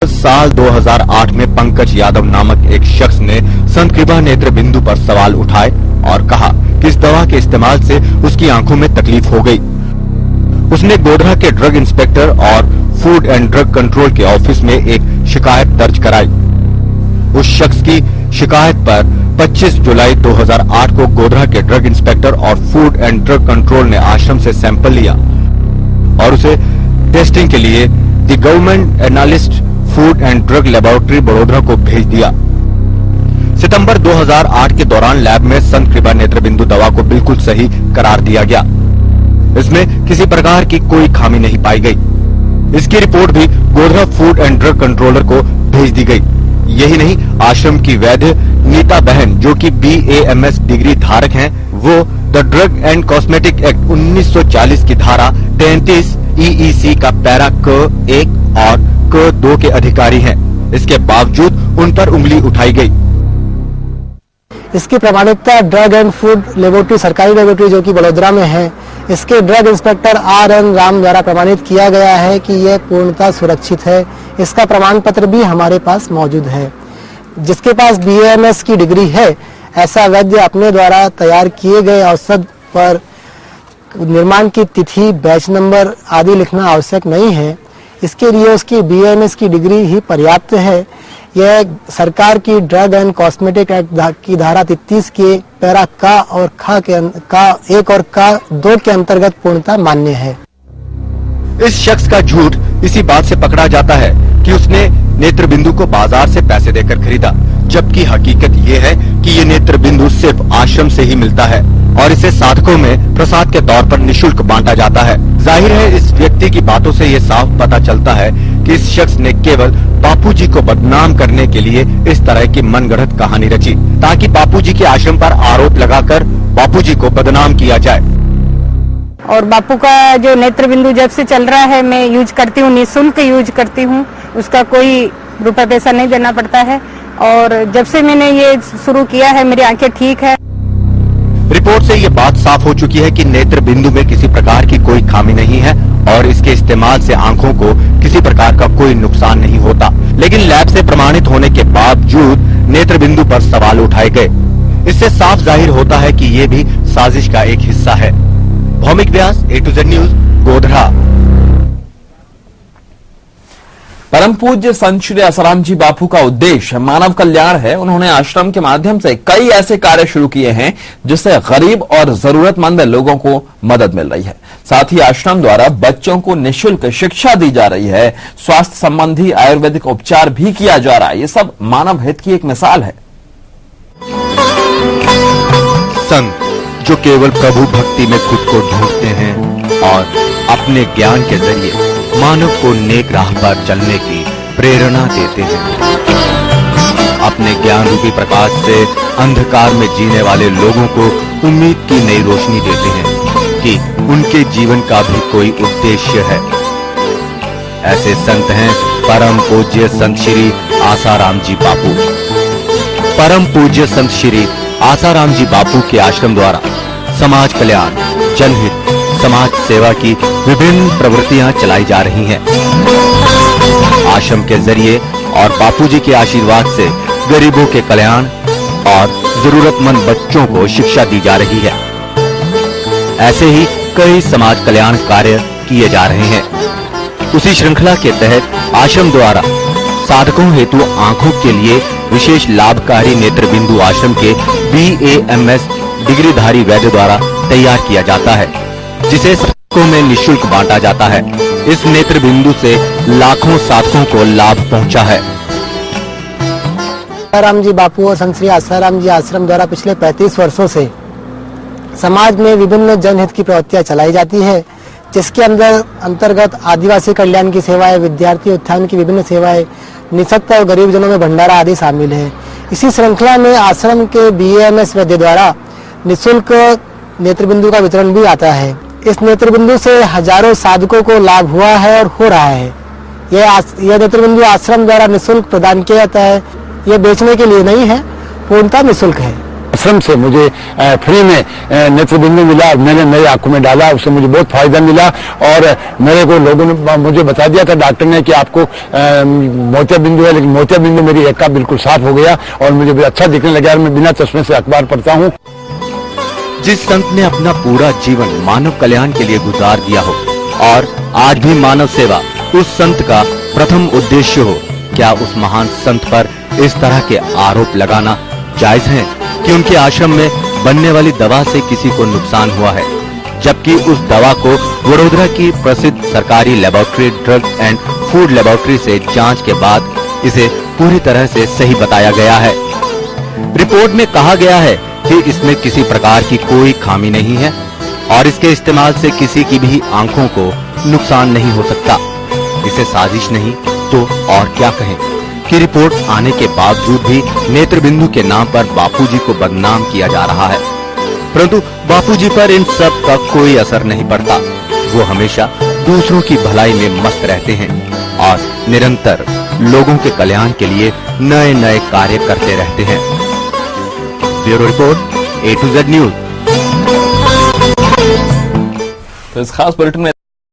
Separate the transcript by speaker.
Speaker 1: साल 2008 में पंकज यादव नामक एक शख्स ने संत कृपा नेत्र बिंदु पर सवाल उठाए और कहा कि इस दवा के इस्तेमाल से उसकी आंखों में तकलीफ हो गई। उसने गोधरा के ड्रग इंस्पेक्टर और फूड एंड ड्रग कंट्रोल के ऑफिस में एक शिकायत दर्ज कराई। उस शख्स की शिकायत पर 25 जुलाई 2008 को गोधरा के ड्रग इंस्पेक्टर और फूड एंड ड्रग कंट्रोल ने आश्रम से सैंपल लिया और उसे टेस्टिंग के लिए the government analyst food and drug laboratory Vadodara को भेज दिया। सितंबर 2008 के दौरान लैब में संत कृपा नेत्र बिंदु दवा को बिल्कुल सही करार दिया गया। इसमें किसी प्रकार की कोई खामी नहीं पाई गई। इसकी रिपोर्ट भी Godhra food and drug controller को भेज दी गई। यही नहीं, आश्रम की वैद्य नीता बहन जो कि BAMS डिग्री धारक हैं, वो the drug and cosmetic act 1940 की धारा 33 EEC का पैरा Q1 और Q2 के अधिकारी हैं। इसके बावजूद उन पर उंगली उठाई गई।
Speaker 2: इसकी प्रमाणिकता ड्रग एंड फूड लेबोरेटरी, सरकारी लेबोरेटरी जो कि बड़ोदरा में है, इसके ड्रग इंस्पेक्टर RN राम द्वारा प्रमाणित किया गया है कि यह पूर्णतः सुरक्षित है। इसका प्रमाण पत्र भी हमारे पास मौजूद है। जिसके पास BAMS की डिग्री है, ऐसा वैद्य अपने द्वारा तैयार किए गए औषध पर निर्माण की तिथि, बैच नंबर आदि लिखना आवश्यक नहीं है। इसके लिए उसकी BAMS की डिग्री ही पर्याप्त है। यह सरकार की ड्रग एंड कॉस्मेटिक एक्ट की धारा 33 के पैरा का और खा के Q1 और Q2 के अंतर्गत पूर्णतः मान्य है।
Speaker 1: इस शख्स का झूठ इसी बात से पकड़ा जाता है कि उसने नेत्र बिंदु को बाजार से पैसे देकर खरीदा, जबकि हकीकत ये है कि ये नेत्र बिंदु सिर्फ आश्रम से ही मिलता है और इसे साधकों में प्रसाद के तौर पर निःशुल्क बांटा जाता है। जाहिर है, इस व्यक्ति की बातों से ये साफ पता चलता है कि इस शख्स ने केवल बापूजी को बदनाम करने के लिए इस तरह की मनगढ़ंत कहानी रची, ताकि बापूजी के आश्रम पर आरोप लगाकर बापूजी को बदनाम किया जाए।
Speaker 3: और बापू का जो नेत्र बिंदु जब से चल रहा है, मैं यूज करती हूँ, निःशुल्क यूज करती हूँ, उसका कोई रुपए पैसा नहीं देना पड़ता है। और जब से मैंने ये शुरू किया है, मेरी आंखें ठीक है।
Speaker 1: रिपोर्ट से ये बात साफ हो चुकी है कि नेत्र बिंदु में किसी प्रकार की कोई खामी नहीं है और इसके इस्तेमाल से आंखों को किसी प्रकार का कोई नुकसान नहीं होता। लेकिन लैब से प्रमाणित होने के बावजूद नेत्र बिंदु पर सवाल उठाए गए। इससे साफ जाहिर होता है कि ये भी साजिश का एक हिस्सा है। भौमिक व्यास, A to Z news, Godhra.
Speaker 4: परम पूज्य संत श्री आसाराम जी बापू का उद्देश्य मानव कल्याण है। उन्होंने आश्रम के माध्यम से कई ऐसे कार्य शुरू किए हैं जिससे गरीब और जरूरतमंद लोगों को मदद मिल रही है। साथ ही आश्रम द्वारा बच्चों को निःशुल्क शिक्षा दी जा रही है। स्वास्थ्य संबंधी आयुर्वेदिक उपचार भी किया जा रहा है। ये सब मानव हित की एक मिसाल है।
Speaker 1: संत जो केवल प्रभु भक्ति में खुद को ढूंढते हैं और अपने ज्ञान के जरिए मानव को नेक राह पर चलने की प्रेरणा देते हैं। अपने ज्ञान रूपी प्रकाश से अंधकार में जीने वाले लोगों को उम्मीद की नई रोशनी देते हैं कि उनके जीवन का भी कोई उद्देश्य है। ऐसे संत हैं परम पूज्य संत श्री आसाराम जी बापू। परम पूज्य संत श्री आसाराम जी बापू के आश्रम द्वारा समाज कल्याण, जनहित, समाज सेवा की विभिन्न प्रवृत्तियां चलाई जा रही हैं। आश्रम के जरिए और बापूजी के आशीर्वाद से गरीबों के कल्याण और जरूरतमंद बच्चों को शिक्षा दी जा रही है। ऐसे ही कई समाज कल्याण कार्य किए जा रहे हैं। उसी श्रृंखला के तहत आश्रम द्वारा साधकों हेतु आंखों के लिए विशेष लाभकारी नेत्र बिंदु आश्रम के BAMS डिग्रीधारी वैद्य द्वारा तैयार किया जाता है, जिसे साधकों में निःशुल्क बांटा जाता है। इस नेत्र बिंदु से लाखों साधकों को लाभ पहुंचा है।
Speaker 2: आसाराम जी बापू और संत श्री आसाराम जी आश्रम द्वारा पिछले 35 वर्षों से समाज में विभिन्न जनहित की प्रवृत्तियां चलाई जाती है, जिसके अंतर्गत आदिवासी कल्याण की सेवाएं, विद्यार्थी उत्थान की विभिन्न सेवाएं, निःशक्त और गरीब जनों में भंडारा आदि शामिल है। इसी श्रृंखला में आश्रम के BAMS वैद्य द्वारा निःशुल्क नेत्र बिंदु का वितरण भी आता है। इस नेत्र बिंदु से हजारों साधकों को लाभ हुआ है और हो रहा है। यह नेत्र बिंदु आश्रम द्वारा निःशुल्क प्रदान किया जाता है। यह बेचने के लिए नहीं है, पूर्णतः निःशुल्क है।
Speaker 5: आश्रम से मुझे फ्री में नेत्र बिंदु मिला और मैंने मेरी आंखों में डाला, उससे मुझे बहुत फायदा मिला। और मेरे को लोगों ने मुझे बता दिया था डॉक्टर ने कि आपको मोतिया बिंदु है, लेकिन मोतिया बिंदु मेरी एक का बिल्कुल साफ हो गया और मुझे भी अच्छा दिखने लगा। मैं बिना चश्मे से अखबार पढ़ता हूँ।
Speaker 1: जिस संत ने अपना पूरा जीवन मानव कल्याण के लिए गुजार दिया हो और आज भी मानव सेवा उस संत का प्रथम उद्देश्य हो, क्या उस महान संत पर इस तरह के आरोप लगाना जायज है कि उनके आश्रम में बनने वाली दवा से किसी को नुकसान हुआ है, जबकि उस दवा को वडोदरा की प्रसिद्ध सरकारी laboratory drug and food laboratory से जांच के बाद इसे पूरी तरह से सही बताया गया है। रिपोर्ट में कहा गया है कि इसमें किसी प्रकार की कोई खामी नहीं है और इसके इस्तेमाल से किसी की भी आंखों को नुकसान नहीं हो सकता। इसे साजिश नहीं तो और क्या कहें कि रिपोर्ट आने के बावजूद भी नेत्र बिंदु के नाम पर बापूजी को बदनाम किया जा रहा है, परंतु बापूजी पर इन सब का कोई असर नहीं पड़ता। वो हमेशा दूसरों की भलाई में मस्त रहते हैं और निरंतर लोगों के कल्याण के लिए नए नए कार्य करते रहते हैं। Bureau report A to Z news.
Speaker 4: तो इस खास बुलेटिन में